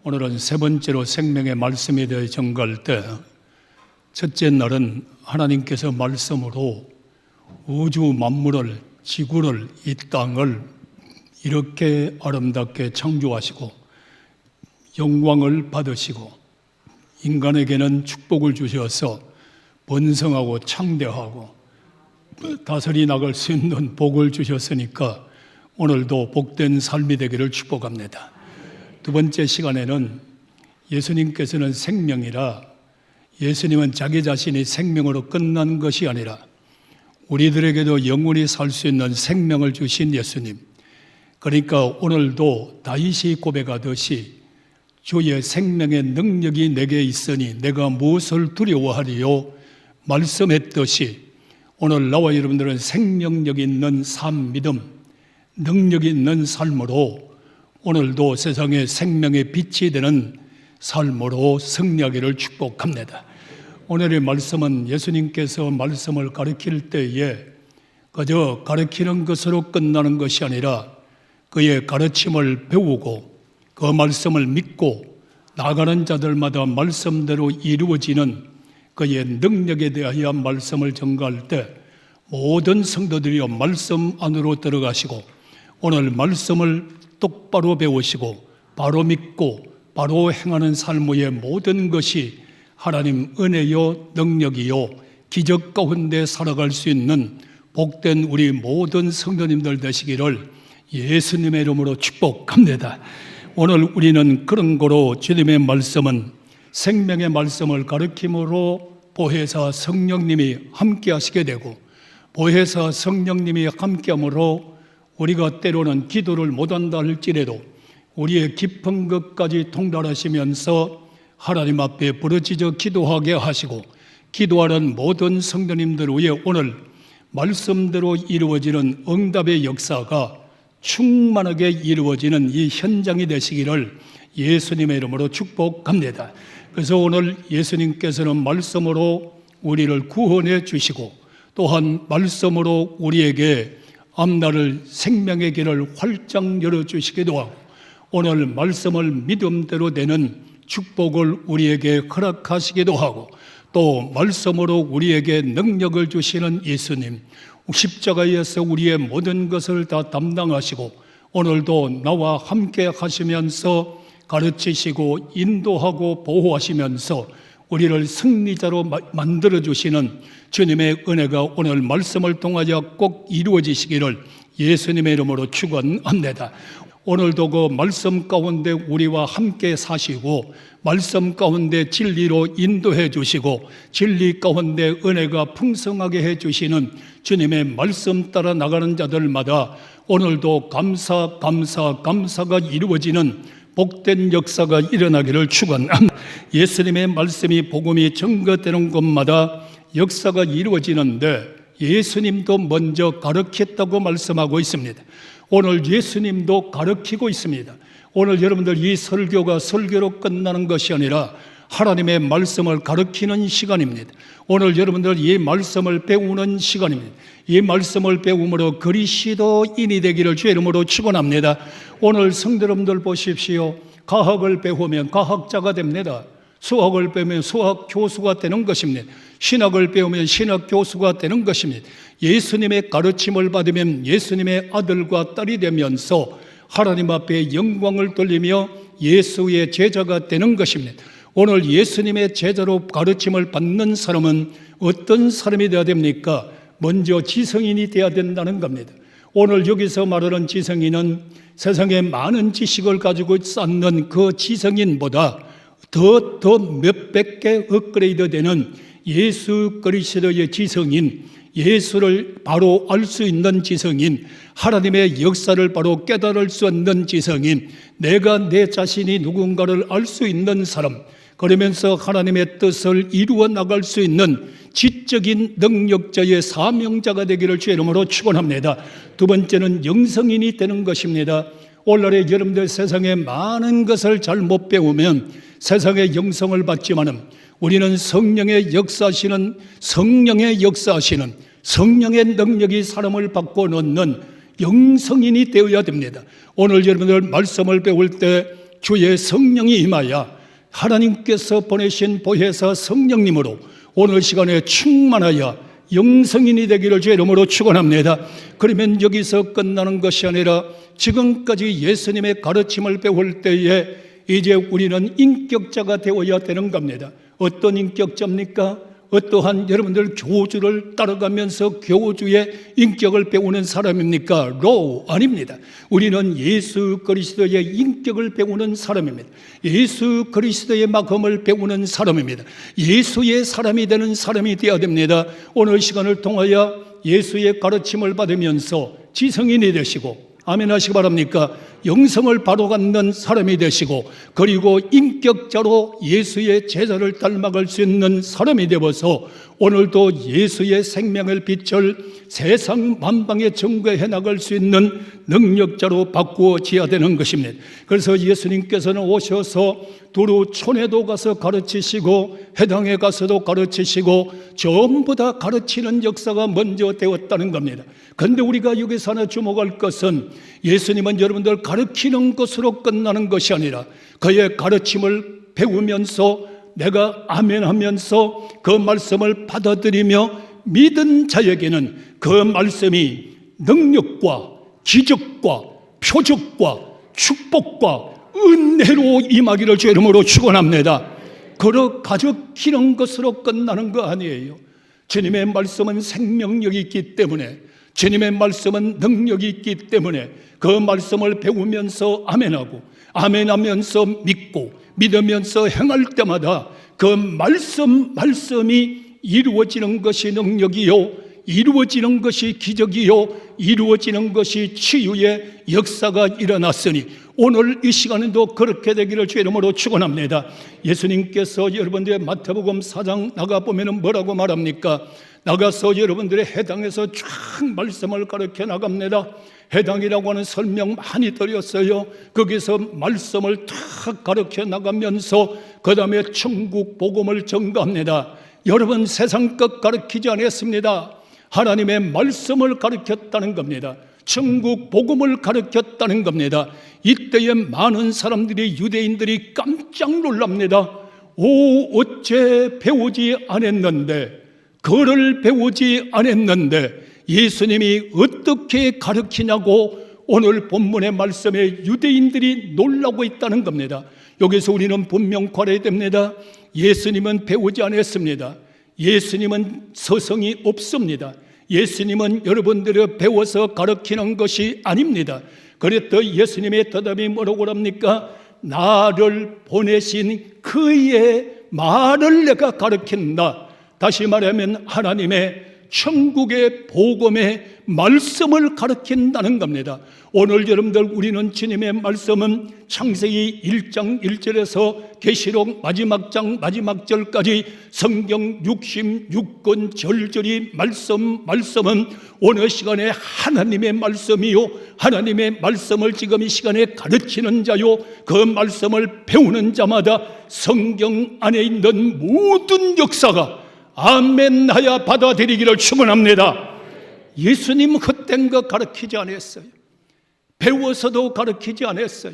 오늘은 세 번째로 생명의 말씀에 대해 전가할 때, 첫째 날은 하나님께서 말씀으로 우주 만물을, 지구를, 이 땅을 이렇게 아름답게 창조하시고 영광을 받으시고 인간에게는 축복을 주셔서 번성하고 창대하고 다스리 나갈 수 있는 복을 주셨으니까 오늘도 복된 삶이 되기를 축복합니다. 두 번째 시간에는 예수님께서는 생명이라, 예수님은 자기 자신이 생명으로 끝난 것이 아니라 우리들에게도 영원히 살 수 있는 생명을 주신 예수님. 그러니까 오늘도 다윗이 고백하듯이 주의 생명의 능력이 내게 있으니 내가 무엇을 두려워하리요 말씀했듯이 오늘 나와 여러분들은 생명력 있는 삶, 믿음, 능력 있는 삶으로 오늘도 세상의 생명의 빛이 되는 삶으로 승리하기를 축복합니다. 오늘의 말씀은 예수님께서 말씀을 가르칠 때에 그저 가르치는 것으로 끝나는 것이 아니라 그의 가르침을 배우고 그 말씀을 믿고 나가는 자들마다 말씀대로 이루어지는 그의 능력에 대하여 말씀을 전가할 때 모든 성도들이 말씀 안으로 들어가시고 오늘 말씀을 똑바로 배우시고 바로 믿고 바로 행하는 삶의 모든 것이 하나님 은혜요 능력이요 기적 가운데 살아갈 수 있는 복된 우리 모든 성도님들 되시기를 예수님의 이름으로 축복합니다. 오늘 우리는 그런 거로 주님의 말씀은 생명의 말씀을 가르침으로 보혜사 성령님이 함께 하시게 되고 보혜사 성령님이 함께함으로 우리가 때로는 기도를 못한다 할지라도 우리의 깊은 것까지 통달하시면서 하나님 앞에 부르짖어 기도하게 하시고 기도하는 모든 성도님들 위해 오늘 말씀대로 이루어지는 응답의 역사가 충만하게 이루어지는 이 현장이 되시기를 예수님의 이름으로 축복합니다. 그래서 오늘 예수님께서는 말씀으로 우리를 구원해 주시고 또한 말씀으로 우리에게 앞날을 생명의 길을 활짝 열어주시기도 하고 오늘 말씀을 믿음대로 되는 축복을 우리에게 허락하시기도 하고 또 말씀으로 우리에게 능력을 주시는 예수님, 십자가에서 우리의 모든 것을 다 담당하시고 오늘도 나와 함께 하시면서 가르치시고 인도하고 보호하시면서 우리를 승리자로 만들어주시는 주님의 은혜가 오늘 말씀을 통하여 꼭 이루어지시기를 예수님의 이름으로 축원합니다. 오늘도 그 말씀 가운데 우리와 함께 사시고 말씀 가운데 진리로 인도해 주시고 진리 가운데 은혜가 풍성하게 해 주시는 주님의 말씀 따라 나가는 자들마다 오늘도 감사가 이루어지는 복된 역사가 일어나기를 축원합니다. 예수님의 말씀이 복음이 증거되는 곳마다 역사가 이루어지는데 예수님도 먼저 가르쳤다고 말씀하고 있습니다. 오늘 예수님도 가르치고 있습니다. 오늘 여러분들 이 설교가 설교로 끝나는 것이 아니라 하나님의 말씀을 가르치는 시간입니다. 오늘 여러분들 이 말씀을 배우는 시간입니다. 이 말씀을 배움으로 그리스도인이 되기를 주의 이름으로 축원합니다. 오늘 성도 여러분들 보십시오. 과학을 배우면 과학자가 됩니다. 수학을 배우면 수학 교수가 되는 것입니다. 신학을 배우면 신학 교수가 되는 것입니다. 예수님의 가르침을 받으면 예수님의 아들과 딸이 되면서 하나님 앞에 영광을 돌리며 예수의 제자가 되는 것입니다. 오늘 예수님의 제자로 가르침을 받는 사람은 어떤 사람이 되어야 됩니까? 먼저 지성인이 되어야 된다는 겁니다. 오늘 여기서 말하는 지성인은 세상에 많은 지식을 가지고 쌓는 그 지성인보다 더 몇백 개 업그레이드 되는 예수 그리스도의 지성인, 예수를 바로 알 수 있는 지성인, 하나님의 역사를 바로 깨달을 수 있는 지성인, 내가 내 자신이 누군가를 알 수 있는 사람, 그러면서 하나님의 뜻을 이루어 나갈 수 있는 지적인 능력자의 사명자가 되기를 주의 이름으로 축원합니다. 두 번째는 영성인이 되는 것입니다. 오늘날에 여러분들 세상에 많은 것을 잘 못 배우면 세상의 영성을 받지만은 우리는 성령의 역사하시는 성령의 능력이 사람을 바꿔 놓는 영성인이 되어야 됩니다. 오늘 여러분들 말씀을 배울 때 주의 성령이 임하여 하나님께서 보내신 보혜사 성령님으로 오늘 시간에 충만하여 영성인이 되기를 주의 이름으로 축원합니다. 그러면 여기서 끝나는 것이 아니라 지금까지 예수님의 가르침을 배울 때에 이제 우리는 인격자가 되어야 되는 겁니다. 어떤 인격자입니까? 어떠한 여러분들 교주를 따라가면서 교주의 인격을 배우는 사람입니까? 아닙니다. 우리는 예수 그리스도의 인격을 배우는 사람입니다. 예수 그리스도의 마음을 배우는 사람입니다. 예수의 사람이 되는 사람이 되어야 됩니다. 오늘 시간을 통하여 예수의 가르침을 받으면서 지성인이 되시고, 아멘 하시기 바랍니까? 영성을 바로 갖는 사람이 되시고, 그리고 인격자로 예수의 제자를 닮아갈 수 있는 사람이 되어서 오늘도 예수의 생명을 빛을 세상 만방에 전거해 나갈 수 있는 능력자로 바꾸어져야 되는 것입니다. 그래서 예수님께서는 오셔서 두루 촌에도 가서 가르치시고 회당에 가서도 가르치시고 전부 다 가르치는 역사가 먼저 되었다는 겁니다. 그런데 우리가 여기서 하나 주목할 것은 예수님은 여러분들 가르치는 것으로 끝나는 것이 아니라 그의 가르침을 배우면서 내가 아멘 하면서 그 말씀을 받아들이며 믿은 자에게는 그 말씀이 능력과 기적과 표적과 축복과 은혜로 임하기를 주의 이름으로 축원합니다. 그러 가르치는 것으로 끝나는 거 아니에요. 주님의 말씀은 생명력이 있기 때문에, 주님의 말씀은 능력이 있기 때문에 그 말씀을 배우면서 아멘하고 아멘하면서 믿고 믿으면서 행할 때마다 그 말씀이 이루어지는 것이 능력이요, 이루어지는 것이 기적이요, 이루어지는 것이 치유의 역사가 일어났으니 오늘 이 시간에도 그렇게 되기를 주의 이름으로 축원합니다. 예수님께서 여러분들의 마태복음 4장 나가보면 뭐라고 말합니까? 나가서 여러분들의 해당에서 쫙 말씀을 가르쳐 나갑니다. 해당이라고 하는 설명 많이 드렸어요. 거기서 말씀을 탁 가르쳐 나가면서 그 다음에 천국 복음을 전가합니다. 여러분 세상 것 가르치지 않았습니다. 하나님의 말씀을 가르쳤다는 겁니다. 천국 복음을 가르쳤다는 겁니다. 이때에 많은 사람들이, 유대인들이 깜짝 놀랍니다. 어째 배우지 않았는데, 그를 배우지 않았는데 예수님이 어떻게 가르치냐고 오늘 본문의 말씀에 유대인들이 놀라고 있다는 겁니다. 여기서 우리는 분명 관해야 됩니다. 예수님은 배우지 않았습니다. 예수님은 서성이 없습니다. 예수님은 여러분들이 배워서 가르치는 것이 아닙니다. 그랬더니 예수님의 대답이 뭐라고 합니까? 나를 보내신 그의 말을 내가 가르친다. 다시 말하면 하나님의 천국의 복음의 말씀을 가르친다는 겁니다. 오늘 여러분들 우리는 주님의 말씀은 창세기 1장 1절에서 계시록 마지막 장 마지막 절까지 성경 66권 절절히 말씀은 오늘 시간에 하나님의 말씀이요, 하나님의 말씀을 지금 이 시간에 가르치는 자요, 그 말씀을 배우는 자마다 성경 안에 있는 모든 역사가 아멘 하여 받아들이기를 축원합니다. 예수님 헛된 거 가르치지 않았어요. 배워서도 가르치지 않았어요.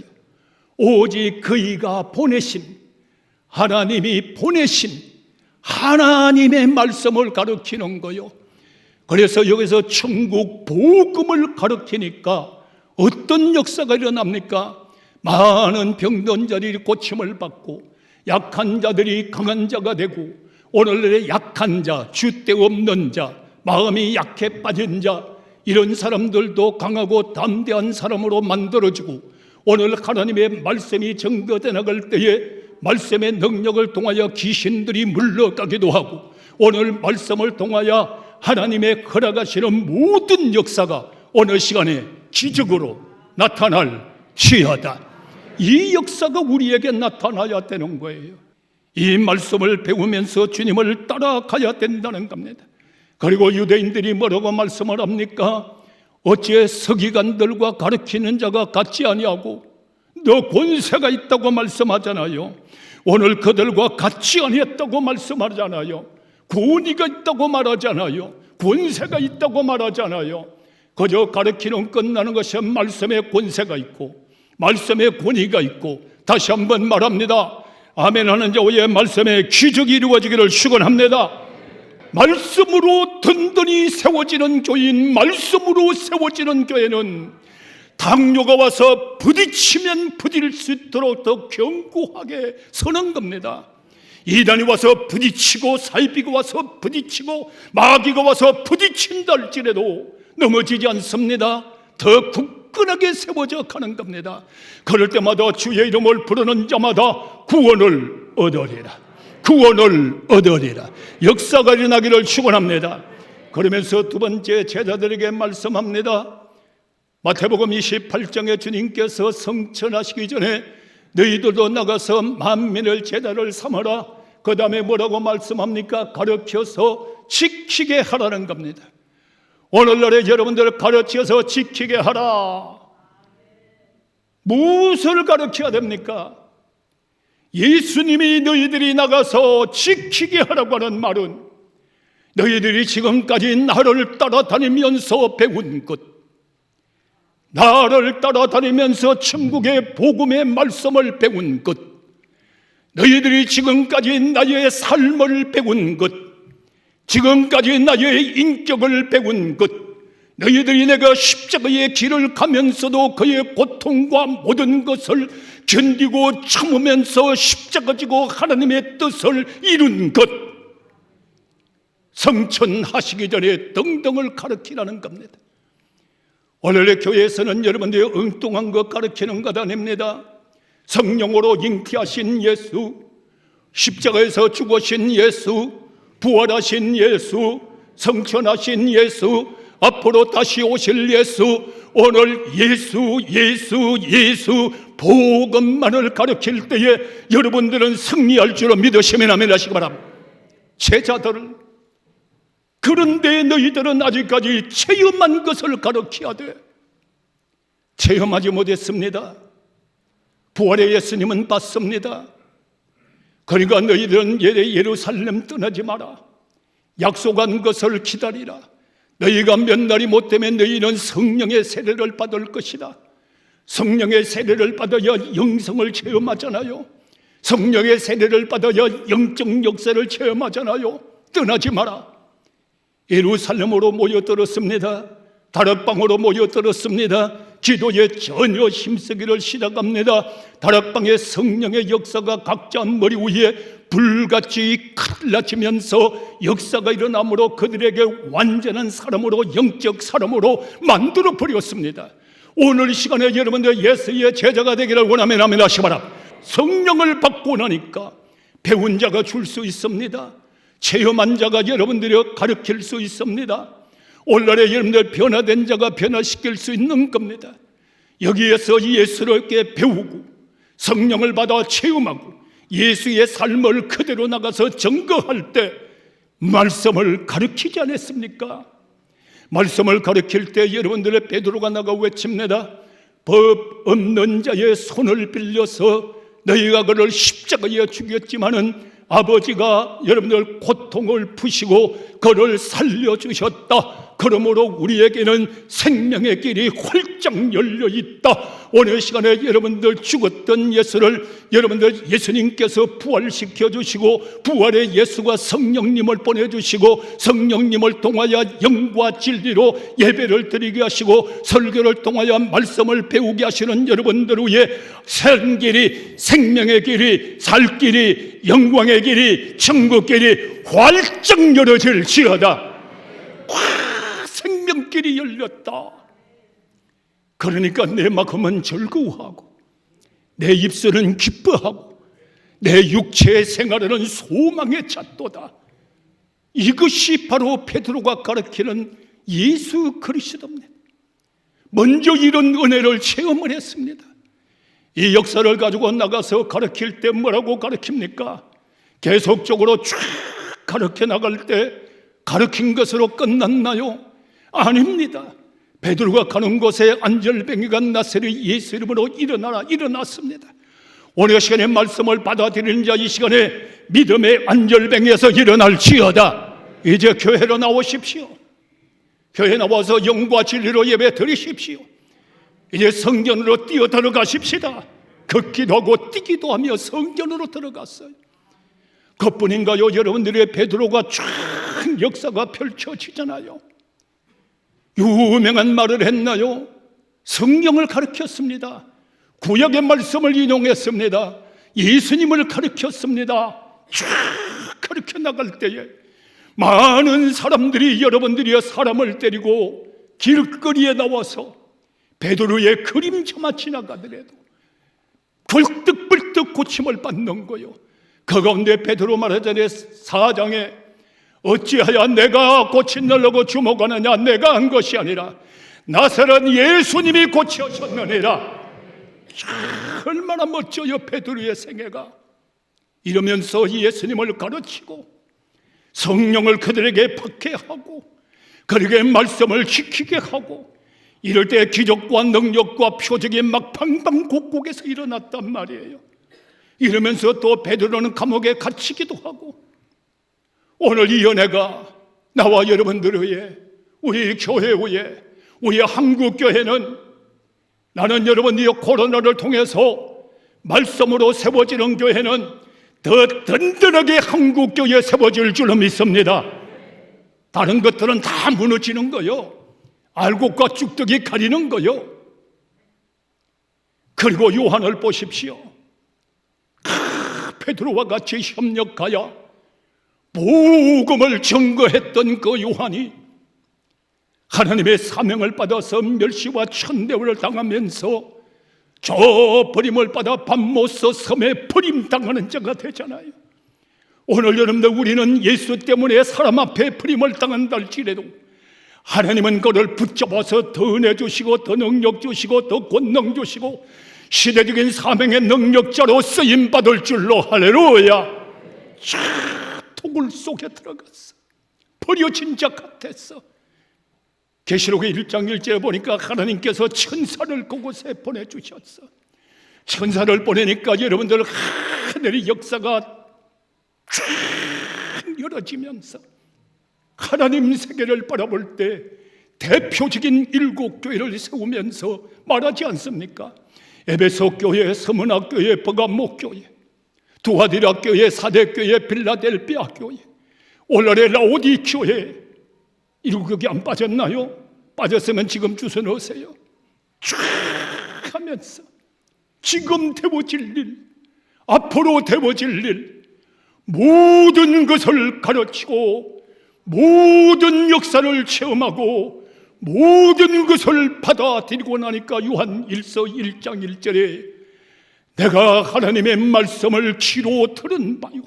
오직 그이가 보내신, 하나님이 보내신 하나님의 말씀을 가르치는 거요. 그래서 여기서 천국 복음을 가르치니까 어떤 역사가 일어납니까? 많은 병든 자들이 고침을 받고 약한 자들이 강한 자가 되고, 오늘날의 약한 자, 줏대 없는 자, 마음이 약해 빠진 자, 이런 사람들도 강하고 담대한 사람으로 만들어지고, 오늘 하나님의 말씀이 증거되어 나갈 때에 말씀의 능력을 통하여 귀신들이 물러가기도 하고, 오늘 말씀을 통하여 하나님의 허락하시는 모든 역사가 어느 시간에 기적으로 나타날지어다. 이 역사가 우리에게 나타나야 되는 거예요. 이 말씀을 배우면서 주님을 따라가야 된다는 겁니다. 그리고 유대인들이 뭐라고 말씀을 합니까? 어찌 서기관들과 가르치는 자가 같지 아니하고 너 권세가 있다고 말씀하잖아요. 오늘 그들과 같이 아니했다고 말씀하잖아요. 권위가 있다고 말하잖아요. 권세가 있다고 말하잖아요. 그저 가르치는 끝나는 것이 말씀에 권세가 있고, 말씀에 권위가 있고, 다시 한번 말합니다. 아멘 하는 자의 말씀에 기적이 이루어지기를 축원합니다. 말씀으로 든든히 세워지는 교인, 말씀으로 세워지는 교회는 당뇨가 와서 부딪히면 부딪힐 수 있도록 더 견고하게 서는 겁니다. 이단이 와서 부딪히고, 사이비가 와서 부딪히고, 마귀가 와서 부딪힌다 할지라도 넘어지지 않습니다. 더 굳건하게 세워져 가는 겁니다. 그럴 때마다 주의 이름을 부르는 자마다 구원을 얻으리라. 구원을 얻으리라. 역사가 일어나기를 축원합니다. 그러면서 두 번째 제자들에게 말씀합니다. 마태복음 28장에 주님께서 성천하시기 전에 너희들도 나가서 만민을 제자를 삼아라. 그 다음에 뭐라고 말씀합니까? 가르쳐서 지키게 하라는 겁니다. 오늘날에 여러분들을 가르쳐서 지키게 하라. 무엇을 가르쳐야 됩니까? 예수님이 너희들이 나가서 지키게 하라고 하는 말은 너희들이 지금까지 나를 따라다니면서 배운 것, 나를 따라다니면서 천국의 복음의 말씀을 배운 것, 너희들이 지금까지 나의 삶을 배운 것, 지금까지 나의 인격을 배운 것, 너희들이 내가 십자가의 길을 가면서도 그의 고통과 모든 것을 견디고 참으면서 십자가 지고 하나님의 뜻을 이룬 것, 성천하시기 전에 등등을 가르치라는 겁니다. 오늘의 교회에서는 여러분들이 엉뚱한 것 가르치는 것 아닙니다. 성령으로 잉태하신 예수, 십자가에서 죽으신 예수, 부활하신 예수, 성천하신 예수, 앞으로 다시 오실 예수, 오늘 예수 복음만을 가르칠 때에 여러분들은 승리할 줄로 믿으시면 아멘 하시기 바랍니다. 제자들을, 그런데 너희들은 아직까지 체험한 것을 가르쳐야 돼. 체험하지 못했습니다. 부활의 예수님은 봤습니다. 그러니까 너희들은 예루살렘 떠나지 마라. 약속한 것을 기다리라. 너희가 몇 날이 못 되면 너희는 성령의 세례를 받을 것이다. 성령의 세례를 받아야 영성을 체험하잖아요. 성령의 세례를 받아야 영적 역사를 체험하잖아요. 떠나지 마라. 예루살렘으로 모여들었습니다. 다락방으로 모여들었습니다. 기도에 전혀 힘쓰기를 시작합니다. 다락방의 성령의 역사가 각자 머리 위에 불같이 갈라지면서 역사가 일어나므로 그들에게 완전한 사람으로, 영적 사람으로 만들어 버렸습니다. 오늘 이 시간에 여러분들 예수의 제자가 되기를 원하면 아멘 하시기 바랍니다. 성령을 받고 나니까 배운 자가 줄 수 있습니다. 체험한 자가 여러분들이 가르칠 수 있습니다. 오늘날에 여러분들 변화된 자가 변화시킬 수 있는 겁니다. 여기에서 예수를 배우고 성령을 받아 체험하고 예수의 삶을 그대로 나가서 증거할 때 말씀을 가르치지 않았습니까? 말씀을 가르칠 때 여러분들의 베드로가 나가 외칩니다. 법 없는 자의 손을 빌려서 너희가 그를 십자가에 죽였지만은 아버지가 여러분들 고통을 푸시고 그를 살려주셨다. 그러므로 우리에게는 생명의 길이 활짝 열려있다. 오늘 시간에 여러분들 죽었던 예수를 여러분들 예수님께서 부활시켜 주시고 부활의 예수가 성령님을 보내주시고 성령님을 통하여 영과 진리로 예배를 드리게 하시고 설교를 통하여 말씀을 배우게 하시는 여러분들 위해 산 길이, 생명의 길이, 살 길이, 영광의 길이, 천국 길이 활짝 열어질지어다. 생명길이 열렸다. 그러니까 내 마음은 즐거워하고 내 입술은 기뻐하고 내 육체의 생활에는 소망에 찼도다. 이것이 바로 베드로가 가르치는 예수 그리스도입니다. 먼저 이런 은혜를 체험을 했습니다. 이 역사를 가지고 나가서 가르칠 때 뭐라고 가르칩니까? 계속적으로 쭉 가르쳐 나갈 때 가르친 것으로 끝났나요? 아닙니다. 베드로가 가는 곳에 안절뱅이가 나세리 예수 이름으로 일어났습니다. 오늘 시간에 말씀을 받아들이는 자 이 시간에 믿음의 안절뱅이에서 일어날지어다. 이제 교회로 나오십시오. 교회 나와서 영과 진리로 예배 드리십시오. 이제 성전으로 뛰어 들어가십시다. 걷기도 하고 뛰기도 하며 성전으로 들어갔어요. 그뿐인가요? 여러분들의 베드로가 쫙 역사가 펼쳐지잖아요. 유명한 말을 했나요? 성경을 가르쳤습니다. 구약의 말씀을 인용했습니다. 예수님을 가르쳤습니다. 쫙 가르쳐 나갈 때에 많은 사람들이 여러분들이 사람을 때리고 길거리에 나와서 베드로의 그림자만 지나가더라도 불떡불떡 고침을 받는 거요. 그 가운데 베드로 말하자니 4장에 어찌하여 내가 고친다고 주목하느냐? 내가 한 것이 아니라 나사렛 예수님이 고치셨느니라. 얼마나 멋져요, 베드로의 생애가. 이러면서 예수님을 가르치고 성령을 그들에게 받게 하고 그들에게 말씀을 지키게 하고, 이럴 때 기적과 능력과 표적이 막 방방곡곡에서 일어났단 말이에요. 이러면서 또 베드로는 감옥에 갇히기도 하고, 오늘 이 은혜가 나와 여러분들 위해, 우리 교회 위에, 우리 한국교회는, 나는 여러분이 코로나를 통해서 말씀으로 세워지는 교회는 더 든든하게 한국교회에 세워질 줄로 믿습니다. 다른 것들은 다 무너지는 거요. 알곡과 쭉덕이 가리는 거요. 그리고 요한을 보십시오. 베드로와 같이 협력하여 복음을 증거했던 그 요한이 하나님의 사명을 받아서 멸시와 천대우를 당하면서 저 버림을 받아 밤모스 섬에 버림당하는 자가 되잖아요. 오늘 여러분들, 우리는 예수 때문에 사람 앞에 버림을 당한다 할지라도 하나님은 그를 붙잡아서 더 은혜 주시고 더 능력 주시고 더 권능 주시고 시대적인 사명의 능력자로 쓰임받을 줄로, 할렐루야. 토굴 속에 들어갔어. 버려진 자 같았어. 계시록의 1장 1절에 보니까 하나님께서 천사를 그곳에 보내주셨어. 천사를 보내니까 여러분들 하늘의 역사가 쫙 열어지면서 하나님 세계를 바라볼 때 대표적인 7교회를 세우면서 말하지 않습니까? 에베소 교회, 서문학 교회, 버가모 교회, 두아디라 교회, 사대 교회, 빌라델비아 교회, 오늘의 라오디 교회. 이거 거기 안 빠졌나요? 빠졌으면 지금 주워 넣으세요. 쫙 하면서 지금 되어질 일, 앞으로 되어질 일, 모든 것을 가르치고 모든 역사를 체험하고 모든 것을 받아들이고 나니까 요한 1서 1장 1절에 내가 하나님의 말씀을 귀로 들은 바요,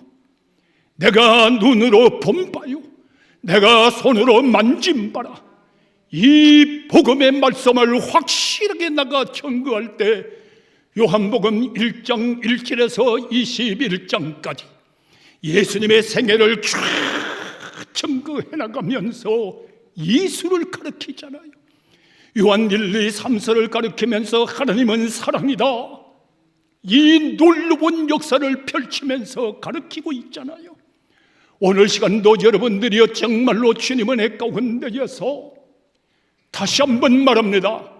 내가 눈으로 본 바요, 내가 손으로 만진 바라. 이 복음의 말씀을 확실하게 나가 증거할 때 요한복음 1장 1절에서 21장까지 예수님의 생애를 쫙 증거해 나가면서 예수를 가르치잖아요. 요한 1, 2, 3서를 가르치면서 하나님은 사랑이다, 이 놀라운 역사를 펼치면서 가르치고 있잖아요. 오늘 시간도 여러분들이 정말로 주님 은혜 가운데에서 다시 한번 말합니다.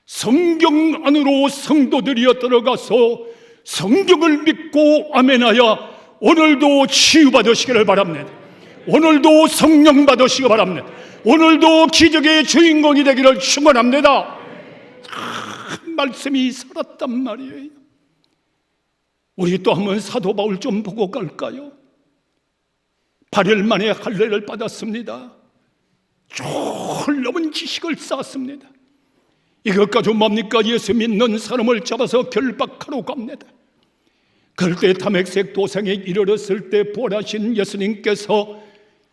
성경 안으로 성도들이 들어가서 성경을 믿고 아멘하여 오늘도 치유받으시기를 바랍니다. 오늘도 성령 받으시기 바랍니다. 오늘도 기적의 주인공이 되기를 축원합니다. 말씀이 살았단 말이에요. 우리 또 한번 사도 바울 좀 보고 갈까요? 8일 만에 할례를 받았습니다. 놀라운 지식을 쌓았습니다. 이것 가지고 뭡니까? 예수 믿는 사람을 잡아서 결박하러 갑니다. 그럴 때 다메섹 도상에 이르렀을 때 부활하신 예수님께서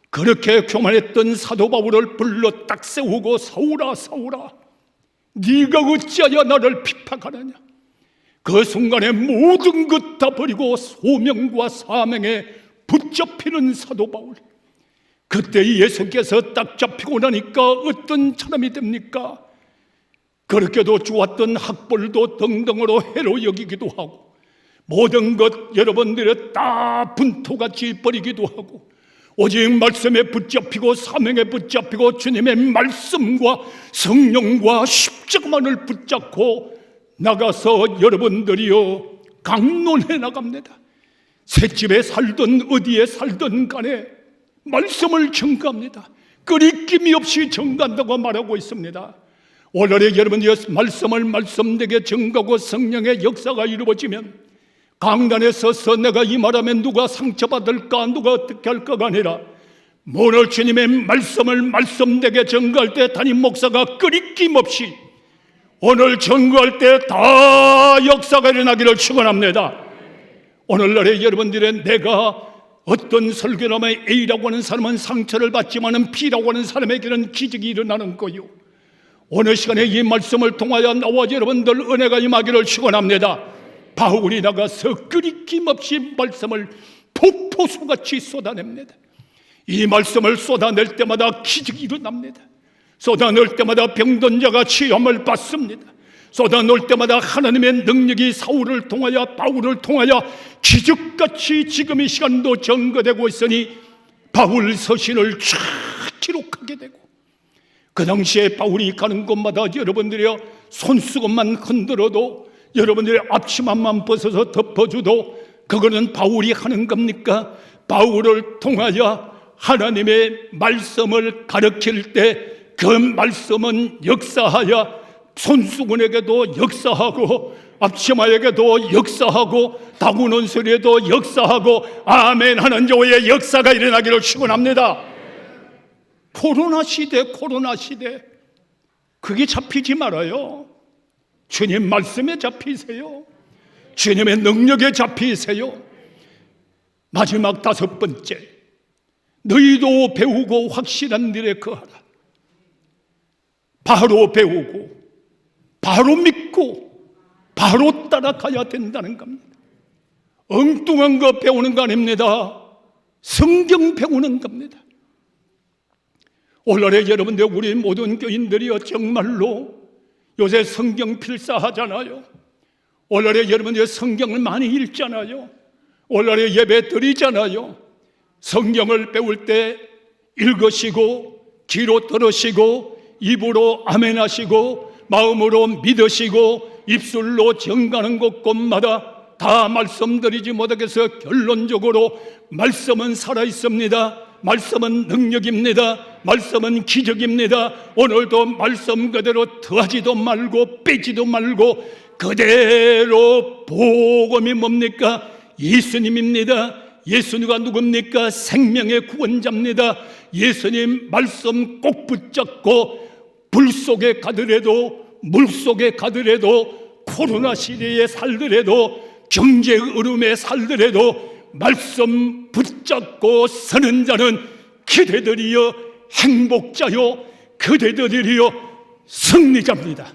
그렇게 교만했던 사도 바울을 불러 딱 세우고 사울아 사울아 네가 어찌하여 나를 핍박하느냐. 그 순간에 모든 것 다 버리고 소명과 사명에 붙잡히는 사도 바울. 그때 예수께서 딱 잡히고 나니까 어떤 사람이 됩니까? 그렇게도 주었던 학벌도 등등으로 해로 여기기도 하고 모든 것 여러분들의 다 분토같이 버리기도 하고 오직 말씀에 붙잡히고 사명에 붙잡히고 주님의 말씀과 성령과 십자가만을 붙잡고 나가서 여러분들이요 강론해 나갑니다. 셋집에 살든 어디에 살든 간에 말씀을 전가합니다. 끄리낌이 없이 전가한다고 말하고 있습니다. 오늘의 여러분이 말씀을 말씀되게 전가하고 성령의 역사가 이루어지면 강단에 서서 내가 이 말하면 누가 상처받을까 누가 어떻게 할까가 아니라 오늘 주님의 말씀을 말씀되게 전가할 때 담임 목사가 끄리낌 없이 오늘 전가할 때 다 역사가 일어나기를 축원합니다. 오늘날의 여러분들의 내가 어떤 설교라면 A라고 하는 사람은 상처를 받지만은 B라고 하는 사람에게는 기적이 일어나는 거요. 오늘 시간에 이 말씀을 통하여 나와 여러분들 은혜가 임하기를 축원합니다. 바울이 나가서 끄리낌 없이 말씀을 폭포수같이 쏟아냅니다. 이 말씀을 쏟아낼 때마다 기적이 일어납니다. 쏟아낼 때마다 병든 자가 치유함을 받습니다. 쏟아놓을 때마다 하나님의 능력이 사울을 통하여 바울을 통하여 기적같이 지금 이 시간도 전거되고 있으니 바울 서신을 쫙 기록하게 되고 그 당시에 바울이 가는 곳마다 여러분들이여 손수건만 흔들어도 여러분들의 앞치마만 벗어서 덮어줘도 그거는 바울이 하는 겁니까? 바울을 통하여 하나님의 말씀을 가르칠 때 그 말씀은 역사하여 손수건에게도 역사하고 앞치마에게도 역사하고 다구는 소리에도 역사하고 아멘 하는 자의 역사가 일어나기를 축원합니다. 코로나 시대 그게 잡히지 말아요. 주님 말씀에 잡히세요. 주님의 능력에 잡히세요. 마지막 5번째, 너희도 배우고 확실한 일에 거하라. 바로 배우고 바로 믿고 바로 따라가야 된다는 겁니다. 엉뚱한 거 배우는 거 아닙니다. 성경 배우는 겁니다. 오늘의 여러분들 우리 모든 교인들이요 정말로 요새 성경 필사하잖아요. 오늘의 여러분들 성경을 많이 읽잖아요. 오늘의 예배 드리잖아요. 성경을 배울 때 읽으시고 귀로 들으시고 입으로 아멘 하시고 마음으로 믿으시고 입술로 정가는 곳곳마다 다 말씀드리지 못하겠어. 결론적으로 말씀은 살아있습니다. 말씀은 능력입니다. 말씀은 기적입니다. 오늘도 말씀 그대로 더하지도 말고 빼지도 말고 그대로 복음이 뭡니까? 예수님입니다. 예수님과 누굽니까? 생명의 구원자입니다. 예수님 말씀 꼭 붙잡고 불 속에 가더라도 물 속에 가더라도 코로나 시대에 살더라도 경제 흐름에 살더라도 말씀 붙잡고 서는 자는 그대들이여 행복자요 그대들이여 승리자입니다.